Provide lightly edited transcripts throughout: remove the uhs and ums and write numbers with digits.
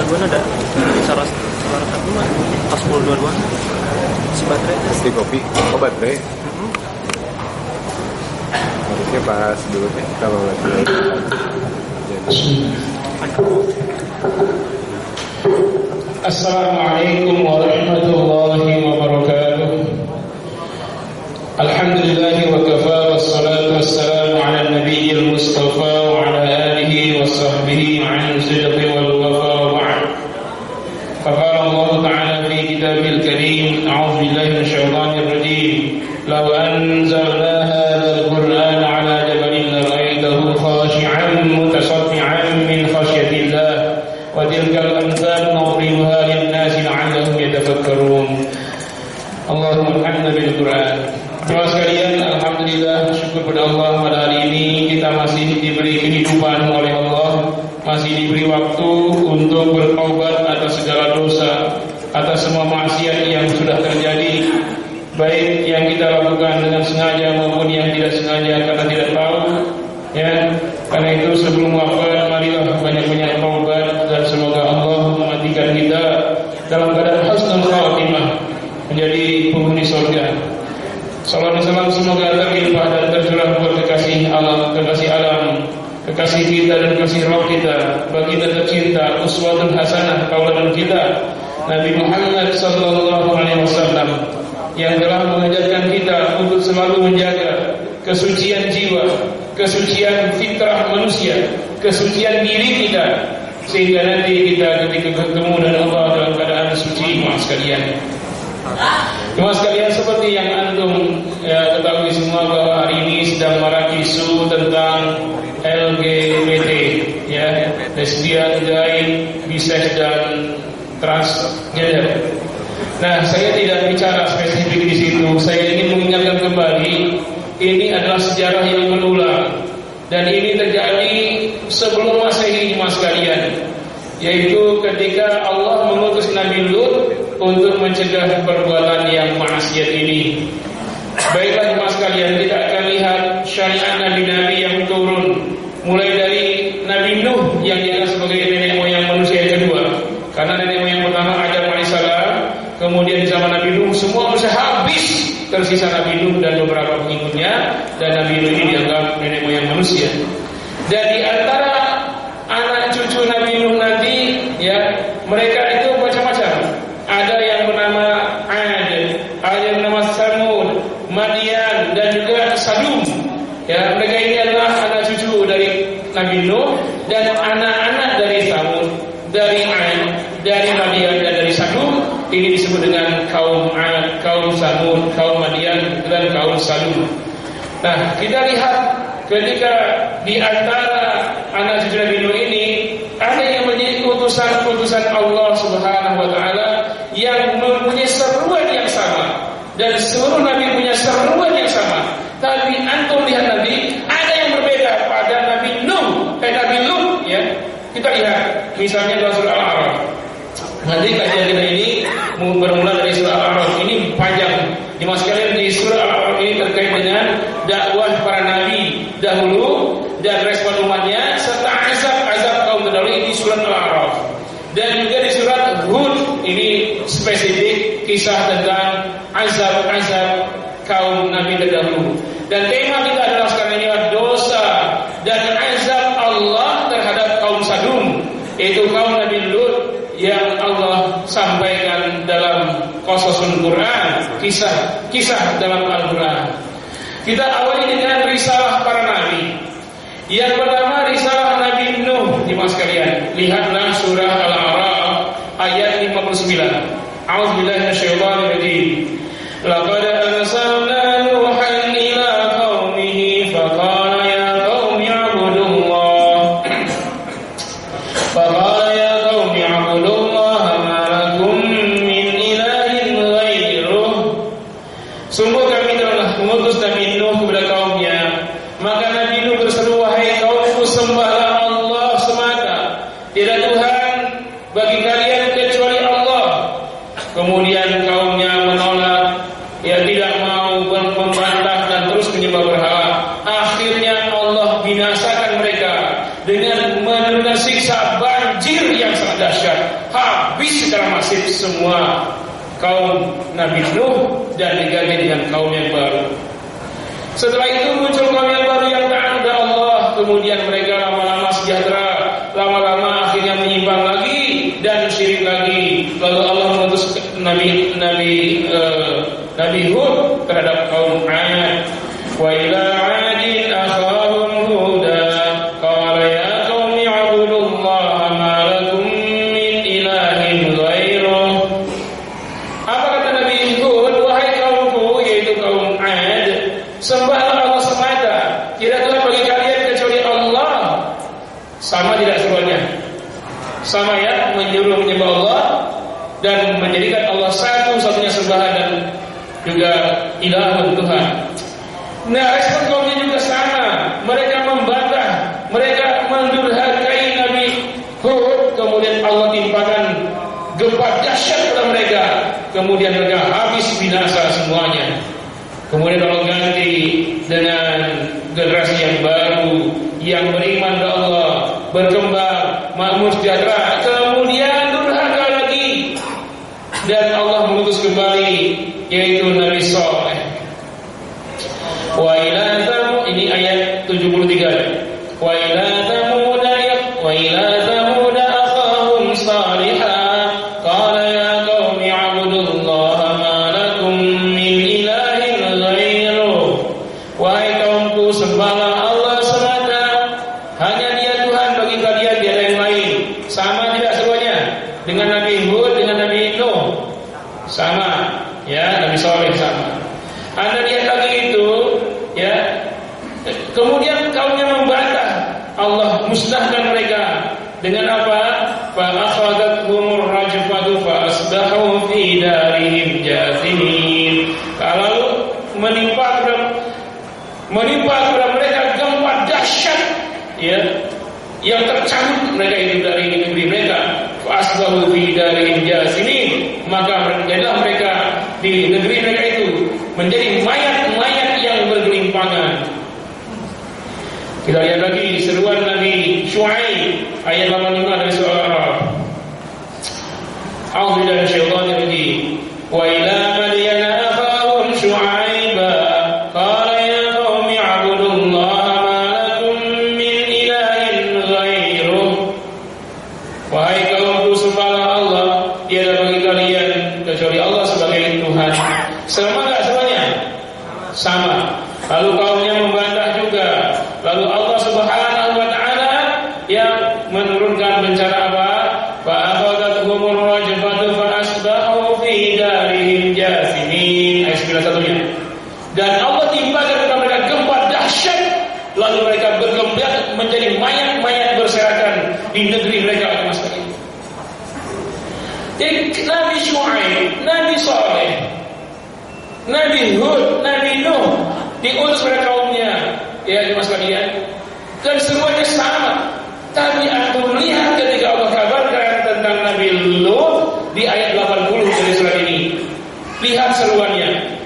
dua ada salah satu mah pas 10 dua si baterai di kopi. Oh, baterai. Harusnya pas dulu ya kalau baterai. Assalamualaikum warahmatullahi wabarakatuh. Alhamdulillah wa kafa wassalatu wassalamu ala nabiyil mustafa wa ala alihi wa sahbihi ma'an sidqi wal wafa wa ba'd. Faqala Allah ta'ala fi kitabil karim, a'udzu billahi minasyaitonir rajim. Law anzalna hadzal qur'ana ala jabalin lara'aytahu khashi'an mutasaddian min khashyatillah wa tilkal amthal nadribuha lin-nasi la'allahum yatafakkarun. Allahumma hamdana bil Qur'an. Jemaah sekalian, alhamdulillah, syukur pada Allah pada hari ini kita masih diberi kehidupan oleh Allah, masih diberi waktu untuk bertaubat atas segala dosa, atas semua maksiat yang sudah terjadi, baik yang kita lakukan dengan sengaja maupun yang tidak sengaja karena tidak tahu. Ya, karena itu sebelum wafat marilah banyak-banyak taubat dan semoga Allah mematikan kita dalam keadaan husnul khatimah, menjadi penghuni surga. Salam dan salam semoga terlimpah dan tercurah buat kekasih alam, kekasih kita dan kekasih roh kita, baginda tercinta, uswatun hasanah, tauladan kita, Nabi Muhammad sallallahu alaihi wasallam, yang telah mengajarkan kita untuk selalu menjaga kesucian jiwa, kesucian fitrah manusia, kesucian diri kita, sehingga nanti kita ketika bertemu dengan Allah dalam keadaan suci. Maaf sekalian. Cuma sekalian, seperti yang antum ketahui semua bahwa hari ini sedang marak isu tentang LGBT, ya, lesbian, gay, bisex dan transgender. Nah, saya tidak bicara spesifik di situ. Saya ingin mengingatkan kembali, ini adalah sejarah yang berulang dan ini terjadi sebelum Masehi, mas sekalian, yaitu ketika Allah mengutus Nabi Lut untuk mencegah perbuatan yang maksiat ini. Baiklah jemaah sekalian, kita akan lihat syariat nabi-nabi yang turun, mulai dari Nabi Nuh yang dianggap sebagai nenek moyang manusia yang kedua, karena nenek moyang pertama Adam alaihissalam. Kemudian di zaman Nabi Nuh semua manusia habis, tersisa Nabi Nuh dan beberapa pengikutnya, dan Nabi Nuh ini dianggap nenek moyang manusia. Dan di antara anak cucu Nabi Nuh nanti, ya, mereka itu macam-macam. Ada yang bernama Ad, ada yang bernama Samud, Madian, dan juga Sadum. Ya, mereka ini adalah anak cucu dari Nabi Nuh dan anak-anak dari Samud, dari Ad, dari Madian, dan dari Sadum. Ini disebut dengan kaum Ad, kaum Samud, kaum Madian, dan kaum Sadum. Nah, kita lihat ketika di antara anak cucu Nabi Nuh ini ada yang menjadi utusan Allah Subhanahu wa taala yang mempunyai seruan yang sama, dan seluruh nabi punya seruan yang sama. Tapi antum lihat Nabi, ada yang berbeda pada Nabi Nuh, Nabi Lut, ya. Kita lihat misalnya dalam surah Al-A'raf. Nanti kajian kita ini bermula dari surah Al-A'raf. Ini panjang. Jemaah sekalian, di surah Al-A'raf ini terkait dengan dakwah para nabi dahulu dan respon umatnya, serta azab kaum terdahulu di surat Al-A'raf. Dan juga di surat Hud ini spesifik kisah tentang azab kaum nabi terdahulu. Dan tema kita adalah sekarang ini adalah dosa dan azab Allah terhadap kaum Sadum, yaitu kaum Nabi Lut yang Allah sampaikan dalam qasasul Quran, kisah dalam Al-Quran. Kita awali dengan risalah para nabi. Yang pertama risalah Nabi Nuh, jemaah sekalian. Lihatlah surah Al-A'raf ayat 59. A'udzubillahi minasyaitonir rajim. Laqad arsalna Nuhan ila qaumihi faqala ya qaumi i'budullah. Faqala ya qaumi i'budullah ma lakum min ilahin ghairuh. Sungguh kami telah mengutus Nabi Nuh kepada kaumnya. Maka Nabi Nuh berseru, wahai kaumku, sembahlah Allah semata. Tidak Tuhan bagi kalian kecuali Allah. Kemudian kaumnya menolak, ya, tidak mau membantah dan terus menyembah berhala. Akhirnya Allah binasakan mereka dengan menurunkan siksa banjir yang sangat dahsyat, habis secara masif semua kaum Nabi Nuh dan diganti dengan kaum yang baru. Setelah itu muncul kaum yang baru yang taat kepada Allah, kemudian mereka lama-lama sejahtera, lama-lama akhirnya menyimpang lagi dan syirik lagi. Lalu Allah mengutus Nabi Hud terhadap kaum Ad. Wa ila 'adin akhahum Huda qala ya qaumi 'budullaha ma lakum min ilahin ghairuh. Apa kata Nabi Hud? Wahai kaumku, yaitu kaum Ad, sembahlah Allah semata, tidak Tuhan bagi kalian kecuali Allah. Sama tidak seruannya? Sama ya, menyuruh menyembah Allah dan menjadikan Allah satu-satunya sembahan dan juga ilahun Tuhan. Nah, respon kaumnya juga sama. Mereka membantah, mereka mendurhakai Nabi Hud. Kemudian Allah timpakan gempa dahsyat pada mereka. Kemudian mereka habis binasa semuanya. Kemudian Allah ganti dengan generasi yang baru, yang beriman kepada Allah, berkembang, makmur sejahtera. Kemudian durhaka lagi, dan Allah mengutus kembali, yaitu Nabi Saleh. Wa ila Thamud, ini ayat 73. Wa ila Thamud akhahum Salihah qala ya qaumi a'budullaha ma lakum min ilahin ghairuh. Wahai kaumku, sembahlah Allah semata, hanya Dia Tuhan, bagi kalian tiada yang lain. Sama tidak seruannya dengan Nabi Hud, dengan Nabi Nuh? Sama ya, Nabi Saleh sama. Anda lihat lagi itu ya. Kemudian kaumnya membantah, Allah musnahkan mereka dengan apa? Fa akhadathumur rajfatu fa asbahu fi darihim jathimin. Kalau menimpa kepada mereka gempa dahsyat ya, yang tercabut mereka itu dari negeri mereka. Fa asbahu fi darihim jathimin, maka menjadilah mereka di negeri mereka itu menjadi mayat-mayat yang bergelimpangan. Kita lihat lagi seruan Nabi Syuaib ayat 85 dari surah Al-A'raf. A'udzu billahi minasyaitonir rajim. Wa ila madyana akhahum Syuaiba qala ya qaumi a'budullaha ma lakum min ilahin ghairuh. Wahai kaumku, sembahlah Allah, tiada bagi kalian kecuali Allah sebagai Tuhan. Sama enggak semuanya? Sama. Lalu kaumnya membantah juga. Lalu Allah Subhanahu wa taala yang menurunkan bencana apa? Fa akhadathumur rajfatu fa asbahu fi darihim jathimin. Ayat 91-nya. Dan Allah timpakan kepada mereka gempa dahsyat, lalu mereka bergembira menjadi mayat-mayat berserakan di negeri mereka oleh masa itu. Jadi Nabi Syuaib, Nabi Saleh, Nabi Hud, Nabi Nuh diutus pada kaumnya, ya mas kalian, dan semuanya sama. Tapi antum lihat ketika Allah kabarkan tentang Nabi Lut di ayat 80 dari surat ini, lihat seruannya.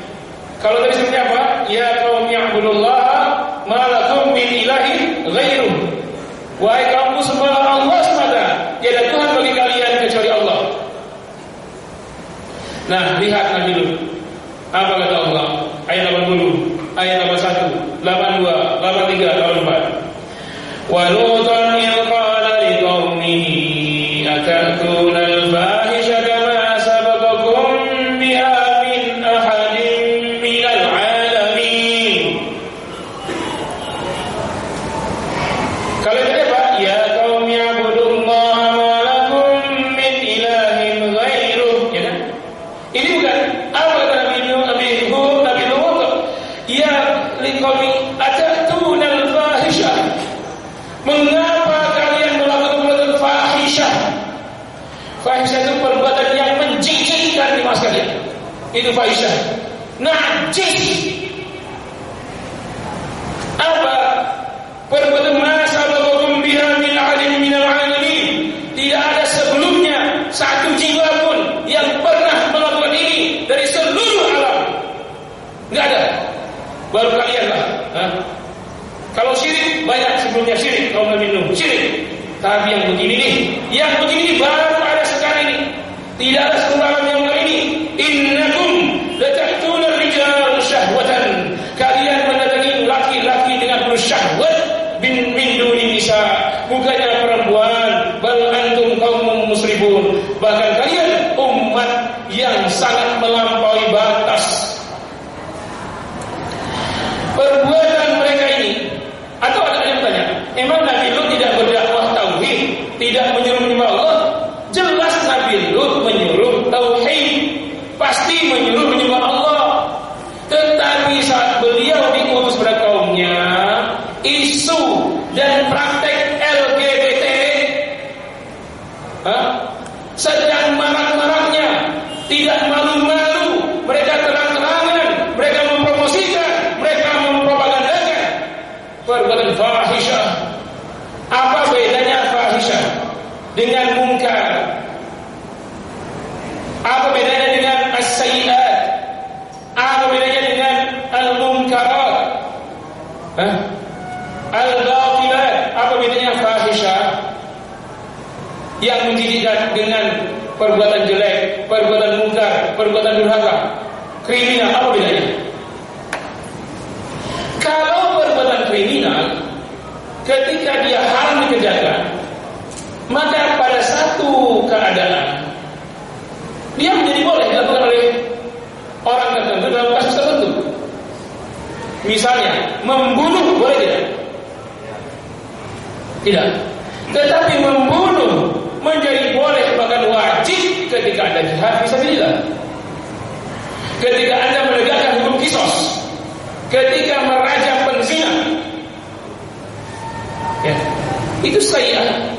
Kalau tadi sebenarnya apa? Ya qaumi i'budullaha ma lakum min ilahin ghairuh. Wahai kaumku, sembahlah Allah semata, tiada Tuhan bagi kalian kecuali Allah. Nah, lihat Nabi Lut. Apa kata Allah? Ayat 80, ayat 81, 82, 83, 84. Wa lutan qala liqaumihi atatuna al-fahishata ma sabaqakum biha min ahadin minal alamin. Kalau ini apa? Ya qaumi i'budullaha ma lakum min ilahin ghairuh, ya kan? Ini bukan apa kata Nabi Hud, Nabi Lut? Ya liqaumi atatuna al-fahisha. Mengapa kalian melakukan fahisyah? Fahisyah itu perbuatan yang menjijikkan di masa kalian. Itu fahisyah. Najis. Apa? Perbuatan masa bakum biha min alim minal alamin. Tidak ada sebelumnya satu jiwa pun yang pernah melakukan ini dari seluruh alam. Enggak ada. Baru kalian lah. Kalau syirik banyak sebelumnya syirik, kaum Nabi Nuh syirik. Tapi yang begini nih baru musrifun. Bahkan kalian umat yang sangat melampaui batas. Perbuatan mereka ini, atau ada yang bertanya, emang Nabi Lut tidak berdakwah tauhid, tidak menyuruh menyembah Allah? Jelas Nabi Lut menyuruh tauhid, pasti menyuruh menyembah Allah. Tetapi saat beliau diutus pada kaumnya, isu dan praktek LGBT sedang marak-maraknya, tidak malu-malu, mereka terang-terangan, mereka mempromosikan, mereka mempropagandakan perbuatan fahisyah. Apa bedanya fahisyah dengan mungkar? Apa bedanya dengan as-sayyi'at? Apa bedanya dengan al-munkarat? Al-batilat? Apa bedanya fahisyah yang menjadikan dengan perbuatan jelek, perbuatan mungkar, perbuatan durhaka, kriminal? Apa bedanya? Kalau perbuatan kriminal, ketika dia haram dikerjakan, maka pada satu keadaan dia menjadi boleh dilakukan oleh orang tertentu dalam kasus tertentu. Misalnya membunuh, boleh tidak? Tidak. Tetapi membunuh menjadi boleh, bahkan wajib ketika ada jihad fisabilillah, ketika Anda menegakkan hukum kisos, ketika merajam penzina, ya, itu sayyi'ah.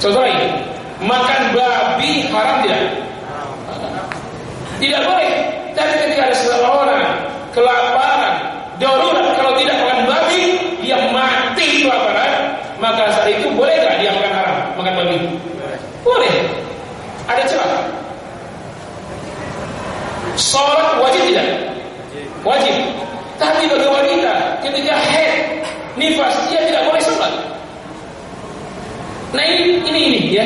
Contoh lain, makan babi haram tidak? Tidak boleh. Tapi ketika ada seseorang kelaparan, darurat, kalau tidak makan babi dia mati kelaparan, maka saat itu boleh nggak dia makan haram, makan babi? Boleh. Ada celah. Sholat wajib tidak? Wajib. Tapi bagi wanita ketika haid, nifas, dia tidak boleh sholat. Nah ini ya.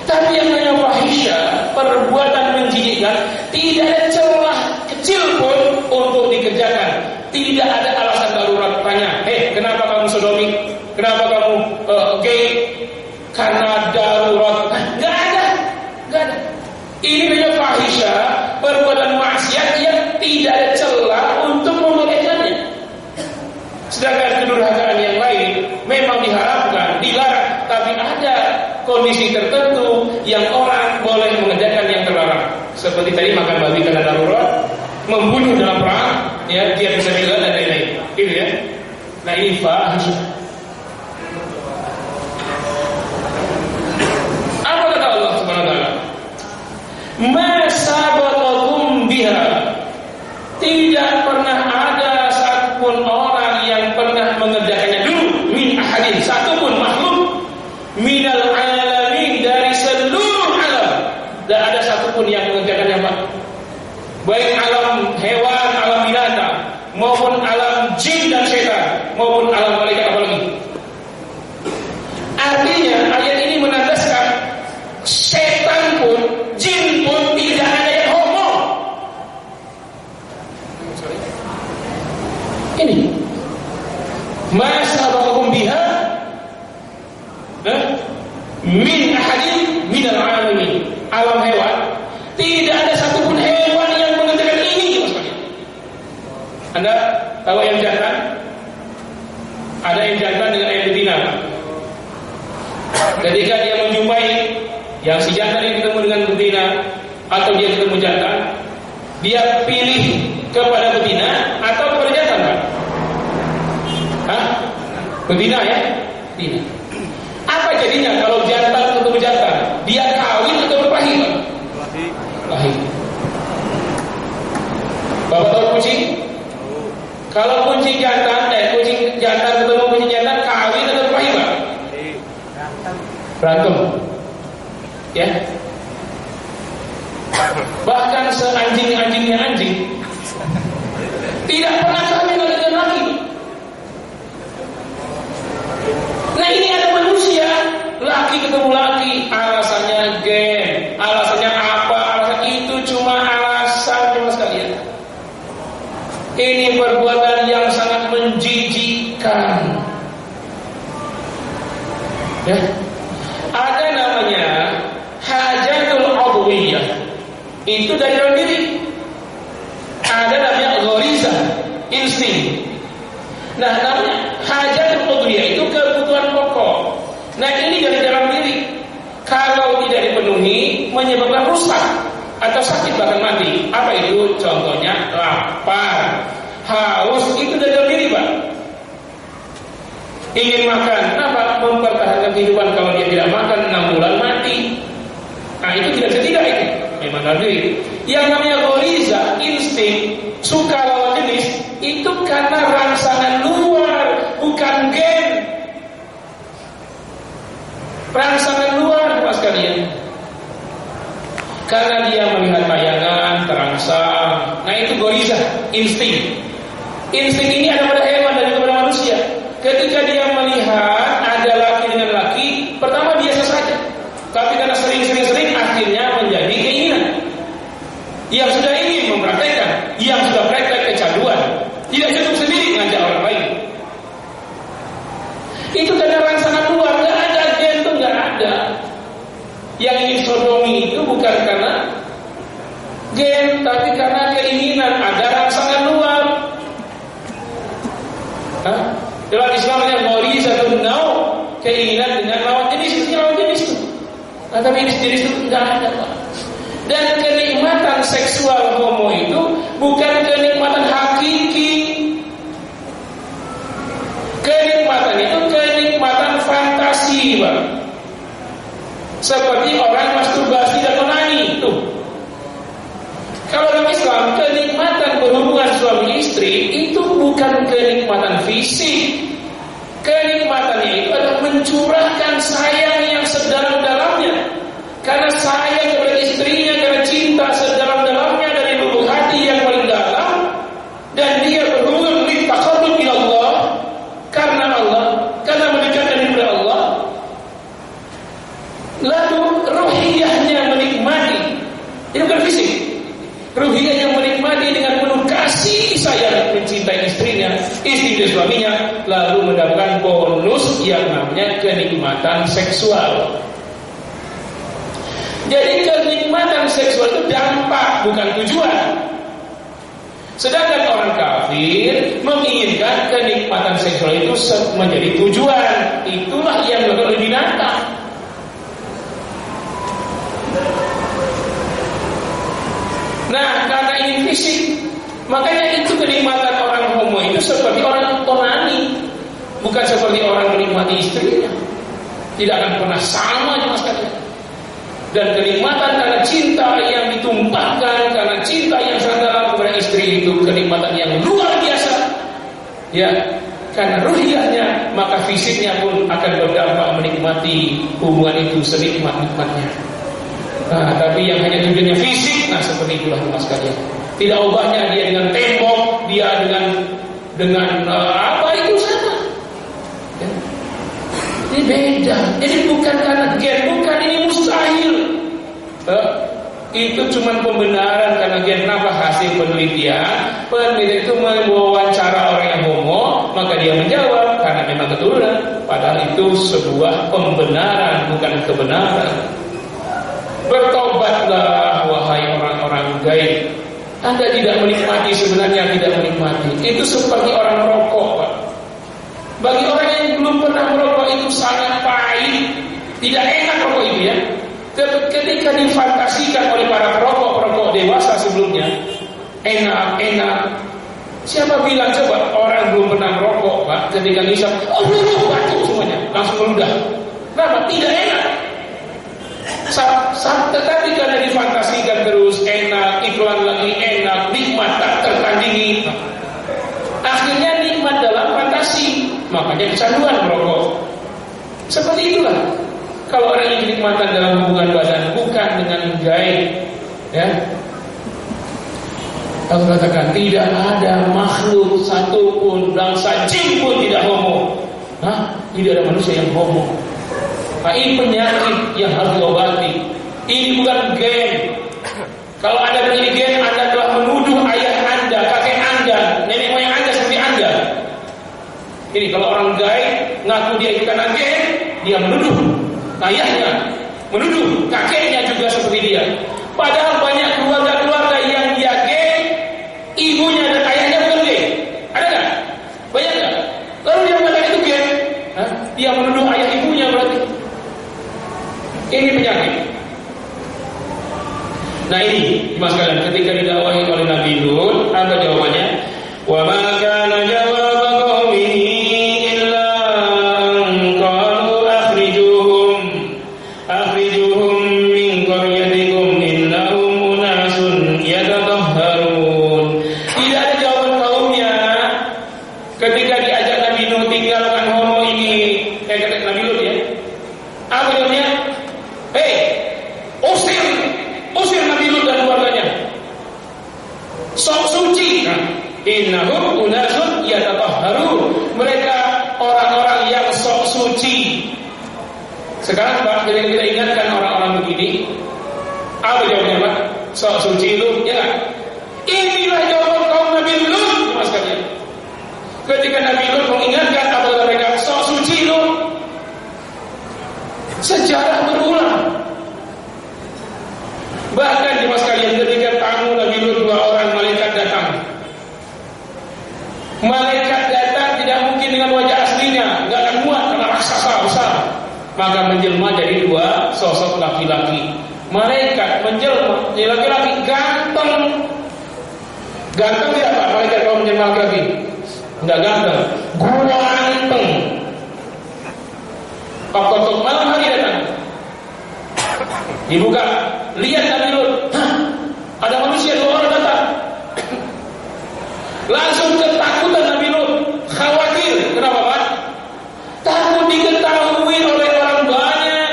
Tapi yang namanya fahisyah, perbuatan menjijikkan, tidak ada celah kecil pun untuk dikerjakan. Tidak ada alasan darurat. Tanya, kenapa kamu sodomi? Kenapa kamu gay? Karena darurat. Nggak ada. Ini namanya fahisyah, perbuatan maksiat yang tidak ada celah untuk membolehkannya. Sedangkan kedurhakaan yang lain memang diharamkan, dilarang, tapi ada kondisi tertentu yang orang boleh mengerjakan yang terlarang. Seperti tadi makan babi karena darurat, membunuh dalam perang, ya, dia bisa bilang dan lain-lain. Gitu ya. Nah ini fahisyah. Apa kata Allah Subhanahu wa taala? Ma sabaqakum biha. Tidak pernah ada satupun orang yang pernah mengerjakannya dulu, min ahadin, satupun makhluk, minal alamin, dari seluruh alam. Dan ada satupun yang mengerjakannya, Pak. Baik alam hewan, alam binatang, maupun alam jin dan setan, maupun alam malaikat, apalagi. Artinya ayat ini menandaskan setan pun, jin pun tidak ada yang homo. Ini masa bahakum biha min ahadin minal alamin, alam hewan. Tidak ada satupun hewan yang mengerjakan ini, maksudnya. Anda tahu ayam jantan? Ada ayam jantan dengan ayam betina. Ketika dia menjumpai yang si jantan ini ketemu dengan betina, atau dia ketemu jantan, dia pilih kepada betina atau kepada jantan, Pak? Betina ya? Betina. Apa jadinya kalau jantan ketemu jantan? Dia kawin atau berpahing, Pak? Pahing. Bapak tahu kucing? Kalau kucing jantan ketemu kucing jantan, kawin atau berpahing, Pak? Berantem. Ya. Bahkan seanjing-anjingnya anjing tidak pernah kawin dengan laki. Nah ini ada manusia, laki ketemu laki, alasannya gen, alasannya apa, alasan itu cuma alasan cuma sekalian. Ini perbuatan yang sangat menjijikkan. Ya. Ada namanya Itu dari dalam diri. Ada namanya ghoriza, insting. Nah, namanya hajatul udhiyah itu kebutuhan pokok. Nah, ini dari dalam diri. Kalau tidak dipenuhi menyebabkan rusak atau sakit bahkan mati. Apa itu? Contohnya lapar, haus, itu dari dalam diri, Pak. Ingin makan, apa? Mempertahankan kehidupan. Kalau dia tidak makan 6 bulan mati. Nah, itu tidak itu. Memang dalam diri. Yang namanya ghoriza, insting, suka lawan jenis, itu karena rangsangan luar, bukan gen. Rangsangan luar, Mas sekalian. Karena dia melihat tayangan, terangsang. Nah, itu ghoriza, insting. Insting ini ada pada hewan dan juga pada manusia. Ketika dia melihat ada laki dengan laki, pertama biasa saja. Tapi karena sering, akhirnya menjadi keinginan. Yang sudah ingin mempraktekkan, yang sudah praktek kecanduan, tidak cukup sendiri ngajak orang lain. Itu karena rangsangan luar, nggak ada gen itu nggak ada. Yang ingin sodomi itu bukan karena gen, tapi karena keinginan, ada rangsangan luar. Dalam Islam yang ghorizatul naw, keinginan dengan lawan jenis itu lawan jenis itu. Nah, tapi jenis itu nggak ada, Pak. Dan kenikmatan seksual homo itu bukan kenikmatan hakiki. Kenikmatan itu kenikmatan fantasi, Pak. Seperti orang masturbasi dan onani itu. Kalau dalam Islam, kenikmatan berhubungan suami istri itu bukan kenikmatan fisik. Kenikmatannya itu adalah mencurahkan sayang yang sedalam-dalamnya. Karena sayang kepada istrinya, karena cinta sedalam-dalamnya dari lubuk hati yang paling dalam, dan dia berhubungan litaqarrub ila Allah, karena Allah, karena mendekatkan diri kepada Allah. Lalu ruhiyahnya menikmati, itu bukan fisik. Ruhiyahnya menikmati dengan penuh kasih sayang, mencintai istrinya, istri dan suaminya, lalu mendapatkan bonus yang namanya kenikmatan seksual. Jadi kenikmatan seksual itu dampak, bukan tujuan. Sedangkan orang kafir menginginkan kenikmatan seksual itu menjadi tujuan. Itulah yang dilakukan oleh binatang. Nah, karena ini fisik, makanya itu kenikmatan orang homo itu seperti orang onani, bukan seperti orang menikmati istrinya. Tidak akan pernah sama Mas sekalian. Dan kenikmatan karena cinta yang ditumpahkan, karena cinta yang sangat dalam kepada istri itu kenikmatan yang luar biasa. Ya, karena ruhiyahnya, maka fisiknya pun akan berdampak menikmati hubungan itu senikmat-nikmatnya. Nah, tapi yang hanya tujuannya fisik, nah seperti itulah Mas sekalian. Tidak ubahnya dia dengan tembok, dia dengan apa itu sama. Ya. Ini beda. Jadi bukan karena gen, bukan, ini mustahil. Itu cuma pembenaran karena gen. Kenapa? Hasil penelitian. Penelitian itu mewawancara orang yang homo, maka dia menjawab karena memang keturunan. Padahal itu sebuah pembenaran, bukan kebenaran. Bertobatlah wahai orang-orang gaib. Anda tidak menikmati, sebenarnya tidak menikmati. Itu seperti orang merokok, Pak. Bagi orang yang belum pernah merokok itu sangat pahit, tidak enak rokok itu ya. Ketika difantasikan oleh para perokok dewasa sebelumnya, enak. Siapa bilang coba orang belum pernah merokok, Pak, ketika ngisap, batuk semuanya, langsung meludah. Kenapa? Tidak enak. Tetapi karena difantasikan terus enak, iklan lagi enak, nikmat tak tertandingi. Akhirnya nikmat dalam fantasi, makanya kecanduan merokok. Seperti itulah. Kalau orang yang kenikmatan dalam hubungan badan bukan dengan gaib, ya. Aku katakan tidak ada makhluk satupun, bangsa jin pun tidak homo. Tidak ada manusia yang homo. Nah, ini penyakit yang harus diobati. Ini bukan gen. Kalau Anda menjadi gen, Anda telah menuduh ayah Anda, kakek Anda, nenek moyang Anda seperti Anda. Ini kalau orang gaib ngaku dia itu karena gen, dia menuduh ayahnya, menuduh kakeknya juga seperti dia. Padahal banyak keluarga Nah ini, mas kalian, ketika didakwahi oleh Nabi Lut, apa jawabannya? Wa ma kana jawaba qaumihi illa an qalu akhrijuhum min qaryatikum innahum unasun yatatahharun. Tidak ada jawaban kaumnya ketika diajak Nabi Lut tinggalkan homo ini, kata Nabi Lut ya. Apa jawabnya? Hei, usir Nabi Lut dan keluarganya. Sok suci. Innahum unasun yatatahharun. Mereka orang-orang yang sok suci. Sekarang Pak, jadi kita ingatkan orang-orang begini. Apa jawabnya Pak? Sok suci itu, ya kan? Inilah jawaban kaum Nabi Lut, mas kalian. Ketika Nabi Lut mengingatkan apabila mereka sok suci itu, sejarah berulang. Bahkan di mas kalian ketika tamu Nabi Lut 2 orang malaikat datang. Malaikat datang tidak mungkin dengan wajah aslinya, nggak akan muat karena raksasa besar. Maka menjelma jadi 2 sosok laki-laki. Malaikat menjelma jadi laki-laki ganteng. Ganteng tidak Pak? Malaikat kalau menjelma laki-laki nggak ganteng, ganteng. Waktu malam hari datang, dibuka, lihat Nabi Lut, ada manusia 2 orang datang. Langsung ketakutan Nabi Lut, khawatir. Kenapa Pak? Takut diketahui oleh orang banyak.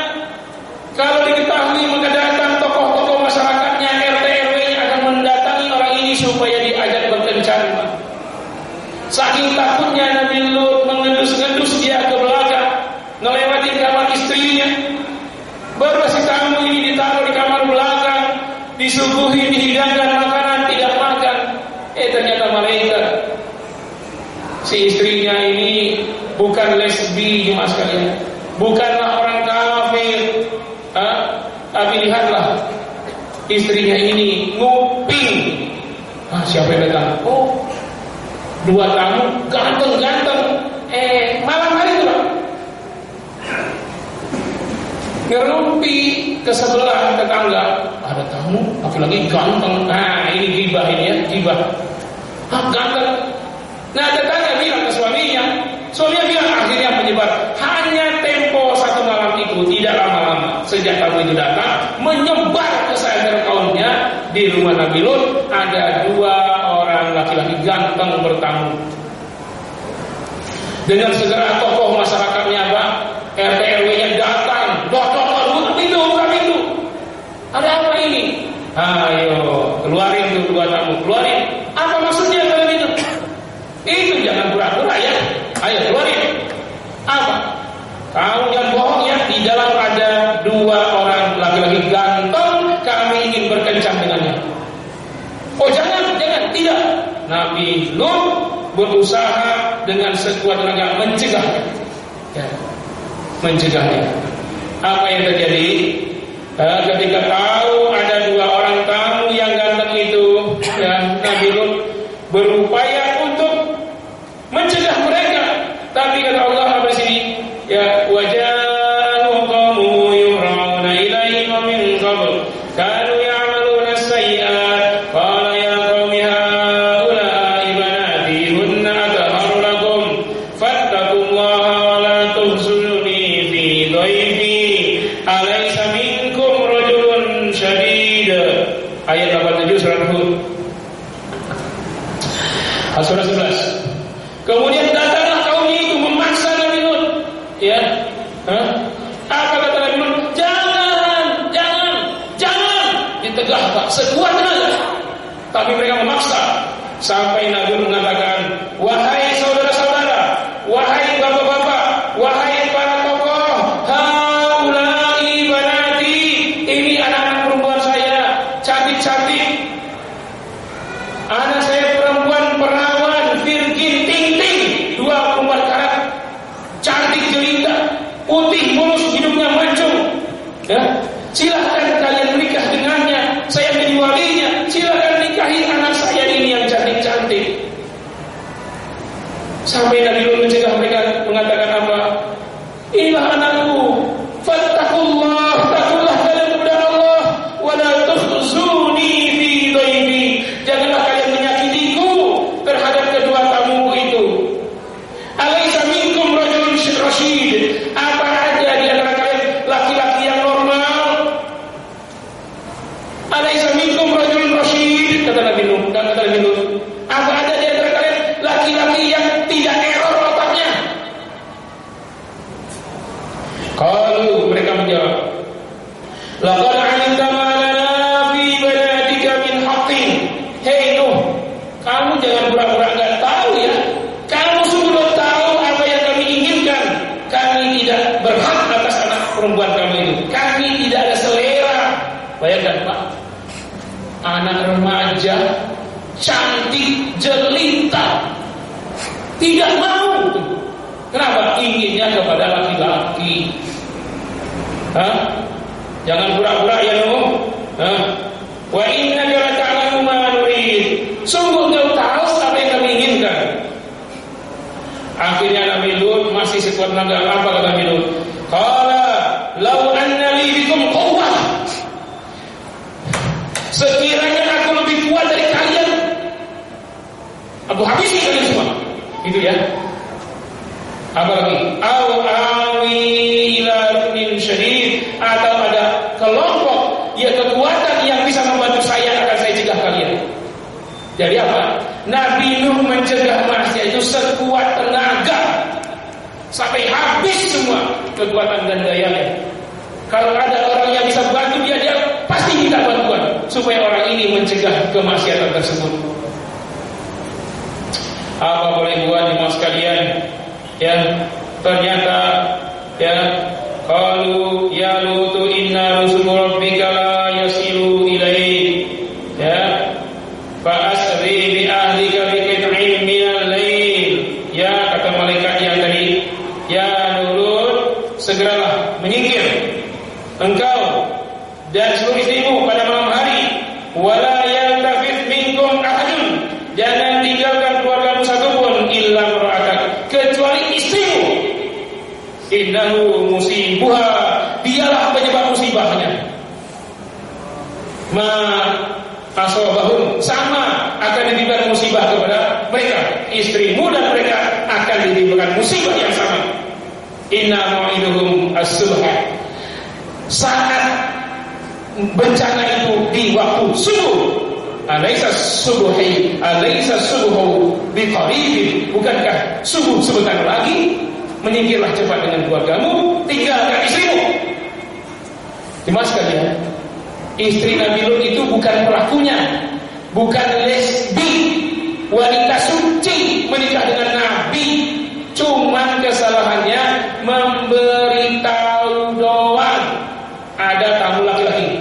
Kalau diketahui maka datang tokoh-tokoh masyarakatnya, RT RW-nya akan mendatangi orang ini supaya diajak berkencan. Saking takutnya Nabi Lut mengendus-endus dia ke belakang, melewati kamar istrinya. Baru si tamu ini ditaruh di kamar belakang, disuguhi, dihidangkan makanan, tidak makan. Ternyata malaikat. Si istrinya ini bukan lesbi, mas kalian, bukanlah orang kafir. Tapi lihatlah, istrinya ini nguping. Siapa yang datang? 2 tamu ganteng-ganteng. Malam hari itu Pak, ngerumpi ke sebelah tetangga, ada tamu laki-laki ganteng. Nah ini gibah ini ya, gibah. Ganteng. Nah tetangga bilang ke suaminya bilang, akhirnya menyebar. Hanya tempo 1 malam itu, tidak lama-lama sejak tamu itu datang, menyebar ke seantero kaumnya. Di rumah Nabi Lut ada 2 orang laki-laki ganteng bertamu. Dengan segera tokoh masyarakatnya Pak, RT RW-nya datang, buka pintu. Ada apa ini? Ayo, keluarin tuh 2 tamu, keluarin. Apa maksudnya kalian itu? Itu jangan pura-pura ya. Ayo keluarin. Apa? Kamu jangan bohong ya. Di dalam ada 2 orang laki-laki ganteng, kami ingin berkencan dengannya. Oh jangan, tidak. Nabi Lut berusaha dengan sekuat tenaga mencegahnya. Mencegahnya. Apa yang terjadi? Ketika tahu ada 2 orang tamu yang ganteng itu, Nabi Lut berupaya untuk mencegah mereka. Tapi kata Allah apa di sini? Ya wajahu qaumu yura'una ilaihi wa min qabl kanu ya'maluna as-sayyi'at qala ya qaumi haula'i banati hunna atahharu lakum fattaqullaha wa la tuhzununi fi dhaifi alaysa minkum rajulun syadid. Ayat 87 surah Hud. Surah 11. Kemudian datanglah kaum itu memaksa Nabi Lut. Ya. Apa kata Nabi Lut? Jangan. Ditegah Pak, sekuat tenaga. Tapi mereka memaksa sampai Nabi Lut mengatakan, wahai saudara-saudara, wahai bapak-bapak, wahai para tokoh, haula'i banati, ini anak-anak perempuan saya, cantik-cantik. Anak saya perempuan perawan, virgin, ting-ting, 24 karat, cantik jelita, putih mulus, hidungnya mancung. Ya, silahkan kalian menikah dengannya, saya menjadi walinya. Silahkan nikahi anak saya ini yang cantik-cantik. Sampai Nabi Lut mencegah mereka, mengatakan apa? Inilah anakku, fattaqullah, takutlah kalian Bayangkan Pak, anak remaja cantik jelita tidak mau. Kenapa? Inginnya kepada laki-laki. Jangan pura-pura ya dong. Wa innaka lata'lamu ma nurid. Sungguh engkau tahu apa yang kami inginkan. Akhirnya Nabi Lut masih sekuat tenaga. Apa kata Nabi Lut? Qala law anna li bikum quwwah. Sekiranya aku lebih kuat dari kalian, aku habisi kalian semua. Itu ya. Apa lagi? Au awi ila ruknin syadid, atau ada kelompok ya kekuatan yang bisa membantu saya akan saya cegah kalian. Jadi apa? Nabi Nuh mencegah manusia itu sekuat tenaga sampai habis semua kekuatan dan dayanya. Kalau ada orang yang bisa bantu dia pasti minta bantuan supaya orang ini mencegah kemaksiatan tersebut. Apa boleh buat jemaah sekalian? Ya, ternyata ya qalu ya lutu inna rusulu rabbika la yasilu ilaik. Ya, fa asri bi ahlika bi qit'in minal lail. Ya, kata malaikat yang tadi, ya Lut, segeralah menyingkir engkau dan seluruh istrimu pada malam hari. Wala yaltafit minkum ahadun, jangan tinggalkan keluargamu satupun illa mar'atak, kecuali istrimu. Innahu musibuha, dialah penyebab musibahnya. Ma asobahum, sama akan ditimpakan musibah kepada mereka. Istrimu dan mereka akan ditimpakan musibah yang sama. Inna mu'iduhum as-subha, saat bencana itu di waktu subuh. Alaysa subuhu biqarib, bukankah subuh sebentar lagi? Menyingkirlah cepat dengan keluargamu, tinggalkan istrimu. Jemaah sekalian, istri Nabi Lut itu bukan pelakunya, bukan lesbi, wanita suci menikah dengan Nabi. Cuman kesalahannya memberitahu doang ada tamu laki-laki.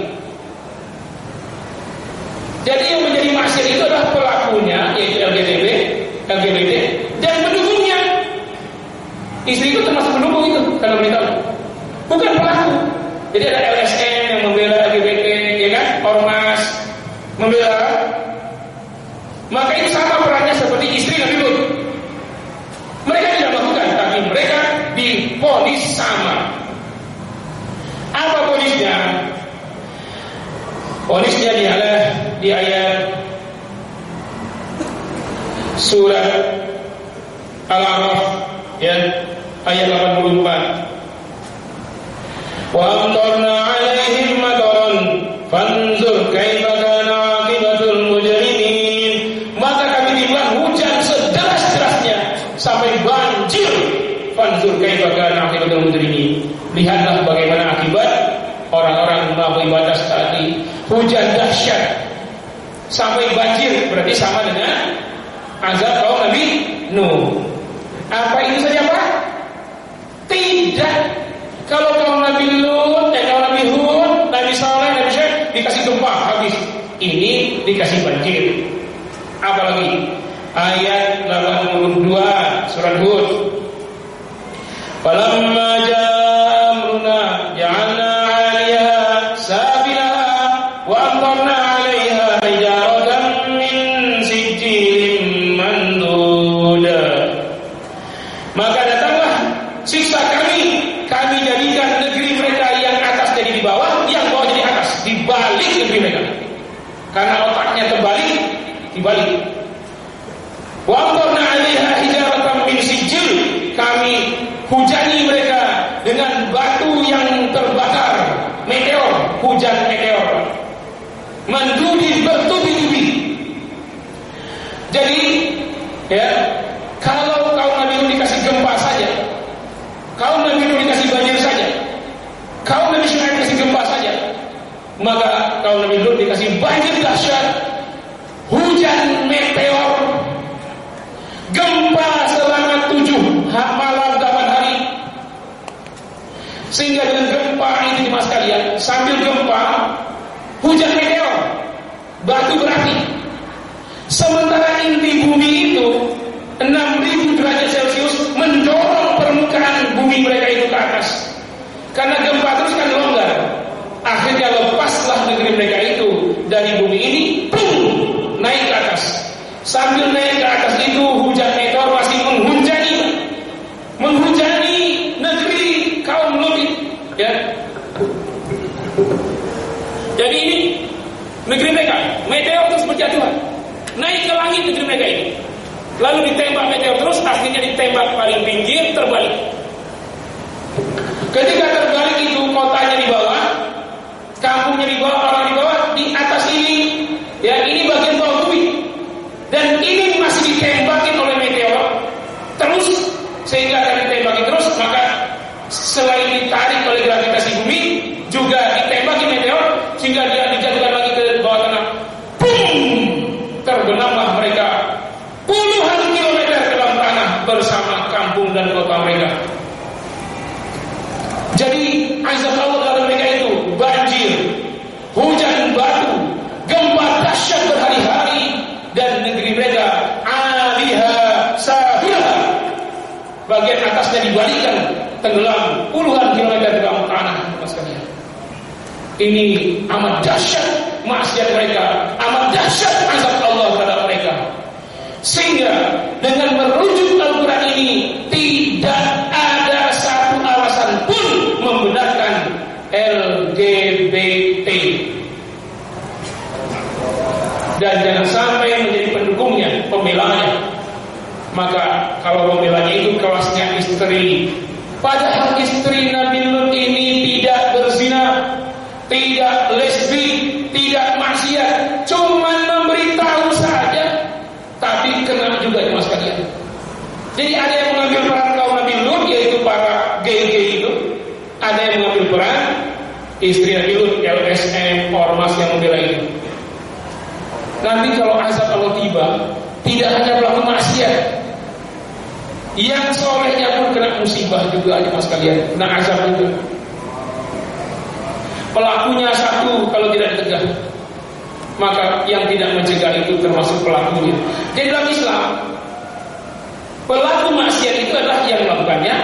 Jadi yang menjadi maksiat itu adalah pelakunya, yaitu LGBT dan pendukungnya. Istri itu termasuk pendukung itu, kalau beritahu, bukan pelaku. Jadi ada LSM yang membela LGBT, ya kan? Ormas membela. Maka itu sama perannya seperti istri Nabi Lut. Mereka tidak melakukan, tapi mereka divonis sama. Apa vonisnya? Vonisnya di ayat surat Al-A'raf, ya, ayat 84. Wa amtarna 'alaihim mataran fanzur kaifa kana 'aqibatul mujrimin. Maka kami timbang hujan sederas-derasnya sampai banjir. Fanzur kaifa kana 'aqibatul mujrimin. Lihatlah bagaimana akibat orang-orang melampaui batas tadi. Hujan dahsyat sampai banjir, berarti sama dengan azab kaum Nabi Nuh. Apa itu saja Pak? Tidak. Kalau kaum Nabi Lut, kaum Nabi Hud, Nabi Saleh, Nabi Syekh dikasih gempa habis. Ini dikasih banjir. Apalagi ayat 82 surat Hud. Falamma jaa amruna ja'alna 'aliyaha safilaha wa amtarna 'alaiha hijaratan min sijilin mandud. Maka datanglah siksa kami jadikan negeri mereka yang atas jadi di bawah, yang bawah jadi atas, dibalik negeri mereka. Karena otaknya terbalik, dibalik. Wa amtarna 'alaiha hijaratan min sijil, kami hujani mereka dengan batu yang terbakar, meteor, hujan meteor, mandudi bertubi-tubi. Jadi, ya, kalau kaum Nabi Nuh dikasih gempa saja, kaum Nabi Nuh dikasih banjir saja, kaum Nabi Syuaib dikasih gempa saja, maka kaum Nabi Nuh dikasih banjir dahsyat, hujan meteor, gempa selama 7 malam 8 hari. Sehingga dengan gempa ini mas kalian, sambil gempa hujan meteor, batu berapi. Sementara inti bumi itu 6.000 derajat Celcius mendorong permukaan bumi mereka itu ke atas. Karena gempa terus kan longgar. Akhirnya lepaslah negeri mereka itu dari bumi ini, pum, naik ke atas. Sambil naik ke atas itu hujan meteor masih menghujani negeri kaum Lut, ya. Jadi ini negeri mereka, meteor terus berjatuhan, naik ke langit negeri mereka ini. Lalu ditembak meteor terus, akhirnya ditembak paling pinggir, terbalik. Ketika terbalik itu, kotanya di bawah, kampungnya di bawah, orang di bawah, di atas ini, ya ini bagian bawah bumi, dan ini masih ditembakin oleh meteor terus, sehingga akan ditembakin terus. Maka selain ditarik oleh gravitasi bumi, juga ditembaki meteor sehingga dia dijatuhkan lagi ke bawah tanah. Boom! Terbenamlah mereka puluhan kilometer ke dalam tanah bersama kampung dan kota mereka. Jadi azab Allah kepada mereka itu banjir, hujan batu, gempa dahsyat berhari-hari, dan negeri mereka aliha safilah, bagian atasnya dibalikan, tenggelam puluhan kilometer ke dalam tanah. Sekalian, ini amat dahsyat maksiat mereka, amat dahsyat azab Allah kepada mereka. Sehingga dengan merujuk Al-Quran ini tidak ada satu alasan pun membenarkan LGBT, dan jangan sampai menjadi pendukungnya, pembelanya. Maka kalau pembelanya itu kelasnya istri, padahal istri Nabi Lut ini tidak berzina, tidak lesbi, tidak maksiat, cuma memberitahu saja, tapi kena juga di mas kalian. Jadi ada yang mengambil peran kaum Nabi Lut, yaitu para gay-gay itu. Ada yang mengambil peran istri Nabi Lut, LSM, ormas yang membela itu. Nanti kalau azab Allah tiba, tidak hanya pelaku maksiat, yang solehnya pun kena musibah juga aja mas kalian, kena azab juga. Pelakunya satu kalau tidak dicegah, maka yang tidak mencegah itu termasuk pelakunya. Jadi dalam Islam, pelaku maksiat itu adalah yang melakukannya,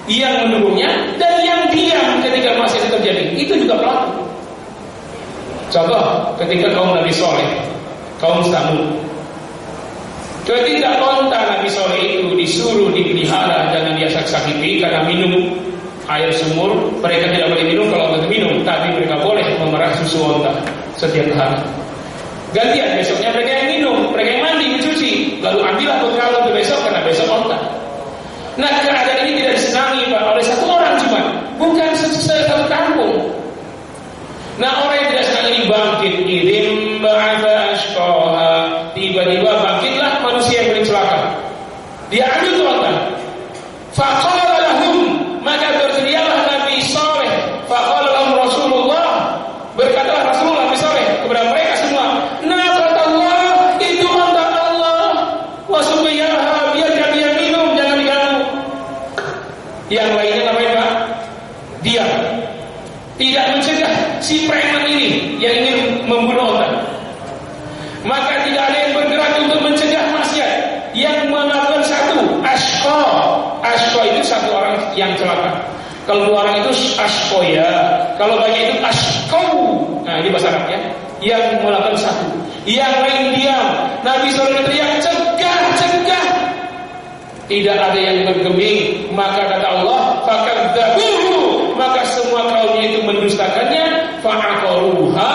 yang mendukungnya, dan yang diam ketika maksiat terjadi. Itu juga pelaku. Contoh, ketika kaum Nabi Soleh, kaum Samud, ketika onta Nabi Soleh itu disuruh dipelihara, jangan dia sakiti karena minum air sumur. Mereka tidak boleh minum kalau tidak minum, tapi mereka boleh memerah susu onta setiap hari. Gantian besoknya mereka yang minum, mereka yang mandi, mencuci, lalu ambillah bekal untuk besok karena besok onta. Nah, keadaan ini tidak disenangi Pak oleh satu orang cuma, bukan satu kampung. Nah, orang yang tidak senang ini bangkit, idim ba'atha ashqaha, tiba-tiba bangkitlah manusia yang paling celaka. Dia ambil tuh onta. Faqala lahum, maka berteriaklah Nabi Saleh. Faqala lahum Rasulullah, berkatalah Rasulullah Nabi Saleh kepada mereka semua, naqatallah, itu onta Allah, wasuqiyaha, biar dia minum, jangan diganggu. Yang lainnya ngapain Pak? Diam, tidak mencegah si preman ini yang ingin membunuh onta. Maka tidak ada yang bergerak untuk mencegah maksiat. Yang melakukan satu, ashqa. Ashqa itu satu orang yang celaka. Kalau dua orang itu ashqoya, kalau banyak itu ashqau. Nah ini bahasa Arab ya. Yang melakukan satu, yang lain diam. Nabi SAW teriak, cegah. Tidak ada yang bergeming. Maka kata Allah, fakadzabuhu, maka semua kaumnya itu mendustakannya. Fa'aqaruha,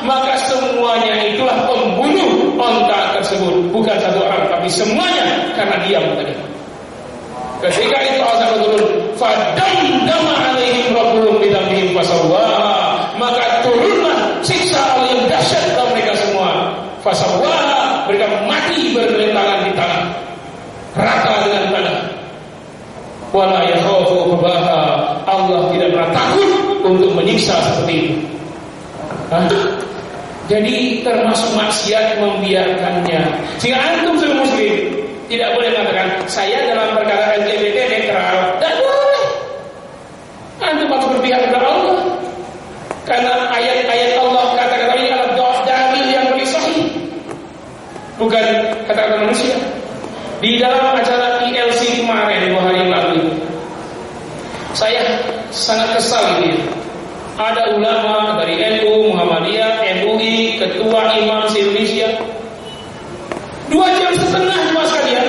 maka semuanya itulah pembunuh onta tersebut. Bukan satu orang, tapi semuanya karena diam tadi. Ketika itu azab turun, fadamdama alaihim rabbuhum bidambihim fasawwaha, maka turunlah siksa Allah yang dahsyat kepada mereka semua. Fasawwaha, mereka mati bergelentangan di tanah, rata dengan tanah. Wala yakhafu uqbaha, Allah tidak pernah takut untuk menyiksa seperti itu. Jadi termasuk maksiat membiarkannya. Sehingga antum sebagai muslim tidak boleh mengatakan saya dalam perkara LGBT netral. Tidak boleh. Antum harus berpihak kepada Allah. Karena ayat-ayat Allah bukan kata-kata manusia. Di dalam acara ILC kemarin 2 hari yang lalu, saya sangat kesal ini. Ada ulama dari NU, Muhammadiyah, MUI, Ketua Imam se-Indonesia, 2,5 jam cuma sekalian.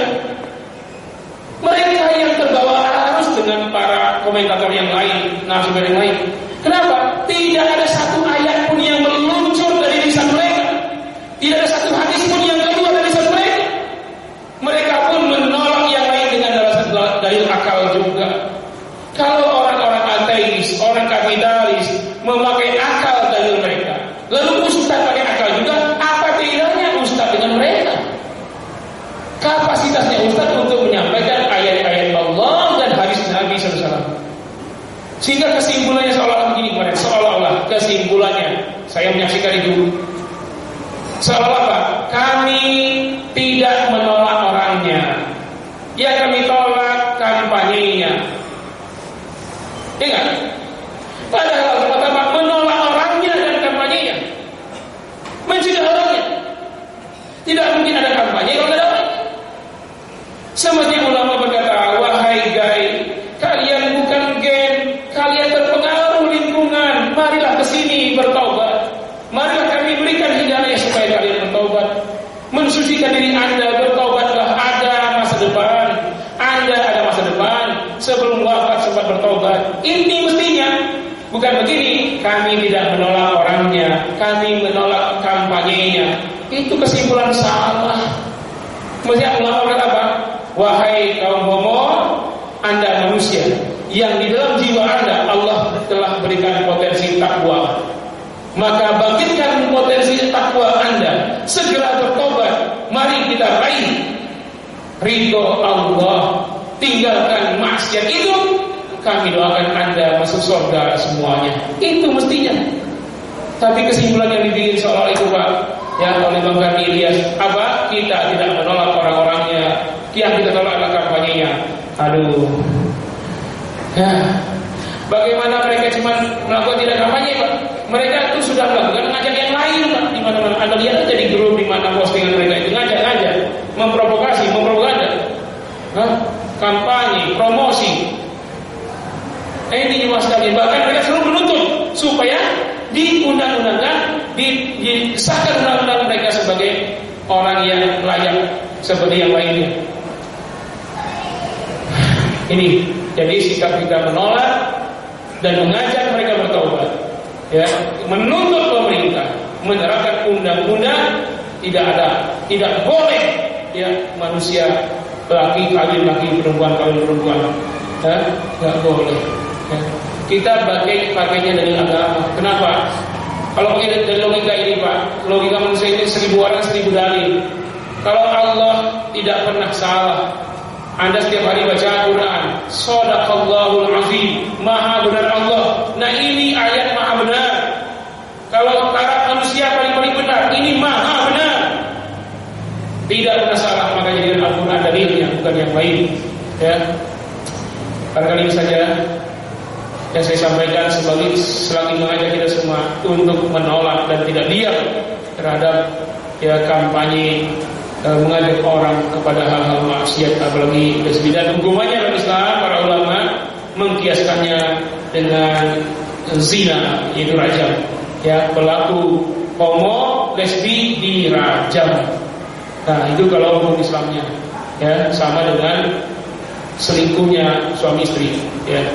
Mereka yang terbawa arus dengan para komentator yang lain, narasumber yang lain. Kenapa? Tidak ada satu ayat pun yang meluncur dari lisan mereka. Tidak ada satu hadis pun yang keluar dari lisan mereka. Mereka pun menolak yang lain dengan dalil akal juga. Kalau orang-orang ateis, orang kapitalis memakai akal dalil mereka, lalu ustaz pakai akal juga, apa bedanya ustaz dengan mereka? Kapasitasnya ustaz untuk menyampaikan ayat-ayat Allah dan hadis Nabi SAW. Sehingga kesimpulannya seolah-olah begini kemarin, seolah-olah kesimpulannya saya menyaksikan itu seolah-olah apa? Kami tidak menolak orangnya, ya kami tolak kampanyenya. Ingat, padahal pertama menolak orangnya dan kampanyenya, mencegah orangnya. Tidak mungkin ada kampanye kalau tidak ada orang. Semestinya ulama berkata, wahai gay, kalian bukan gen, kalian terpengaruh lingkungan, marilah kesini bertaubat. Marilah kami berikan hidayah supaya kalian bertaubat, mensucikan diri anda, bertaubatlah, ada masa depan. Anda ada masa depan, sebelum wafat sempat bertobat. Ini mestinya, bukan begini. Kami tidak menolak orangnya, kami menolak kampanyenya. Itu kesimpulan salah. Mestinya ulama berkata apa? Wahai kaum homo, Anda manusia yang di dalam jiwa Anda Allah telah berikan potensi takwa. Maka bangkitkan potensi takwa Anda, segera bertobat. Mari kita raih ridho Allah, tinggalkan maksiat itu. Kami doakan Anda masuk surga semuanya. Itu mestinya. Tapi kesimpulan yang dibikin seolah itu Pak, ya oleh Bang Karni Ilyas, apa? Kita tidak menolak orang-orangnya, yang kita tolak adalah kampanyenya. Aduh. Ya. Bagaimana mereka cuma melakukan tidak kampanye Pak? Mereka itu sudah melakukan ngajak yang lain Pak, di mana-mana. Anda lihat aja di grup di mana postingan mereka itu ngajak-ngajak, memprovokasi, mempropaganda. Kampanye, promosi. Ini juga sekali. Bahkan mereka selalu menuntut supaya diundang-undangkan, disahkan undang-undang mereka sebagai orang yang layak seperti yang lainnya. Ini jadi sikap kita menolak dan mengajak mereka bertaubat, ya, menuntut pemerintah menerapkan undang-undang. Tidak boleh ya manusia laki kawin laki, perempuan kawin perempuan, ya, nggak boleh. Ya. Kita pakainya dari agama. Kenapa? Kalau pakai dari logika ini Pak, logika manusia ini 1000 orang 1000 dalil. Kalau Allah tidak pernah salah, Anda setiap hari baca Al-Quran, Shadaqallahul Azim, Maha benar Allah. Nah ini ayat Maha benar. Kalau taraf manusia paling benar, ini Maha benar. Tidak pernah salah, maka jadikan Al-Quran dalilnya, bukan yang lain. Ya, barangkali saja yang saya sampaikan selagi mengajak kita semua untuk menolak dan tidak diam terhadap ya kampanye mengajak orang kepada hal-hal maksiat, apalagi lesbi. Dan hukumannya dalam Islam, para ulama mengkiaskannya dengan zina, yaitu rajam. Ya, pelaku homo lesbi dirajam. Nah itu kalau hukum Islamnya, ya sama dengan selingkuhnya suami istri. Ya.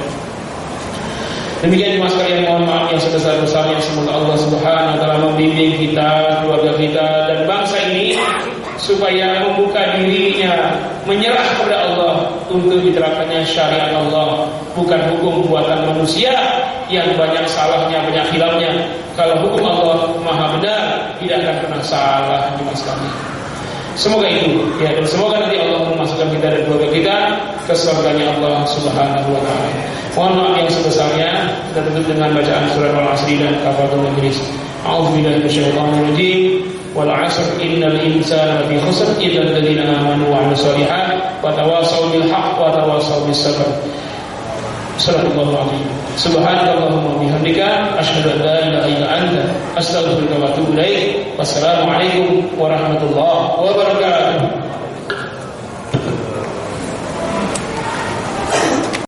Demikian Mas sekalian, mohon maaf yang sebesar-besarnya. Semoga Allah Subhanahu wa taala membimbing kita, keluarga kita dan bangsa ini supaya membuka dirinya, menyerah kepada Allah untuk diterapkannya syariat Allah, bukan hukum buatan manusia yang banyak salahnya, banyak khilafnya. Kalau hukum Allah Maha benar, tidak akan pernah salah di mas kami. Semoga itu, ya, dan semoga nanti Allah memasukkan kita dan keluarga kita ke surganya Allah Subhanahu wa taala. Mohon maaf yang sebesarnya. Kita tutup dengan bacaan surah Al-Asr dan kafaratul majlis. A'udzubillahi minasyaitonir rajim. Wal 'asr innal insana lafi khusr illa alladziina aamanu wa 'amilus shalihaati wa tawassaw bil haqq wa tawassaw bis sabr. Sallallahu alaihi. Subhanakallahumma wa bihamdika asyhadu an la ilaha illa anta astaghfiruka wa atubu ilaik. Wassalamu alaikum warahmatullahi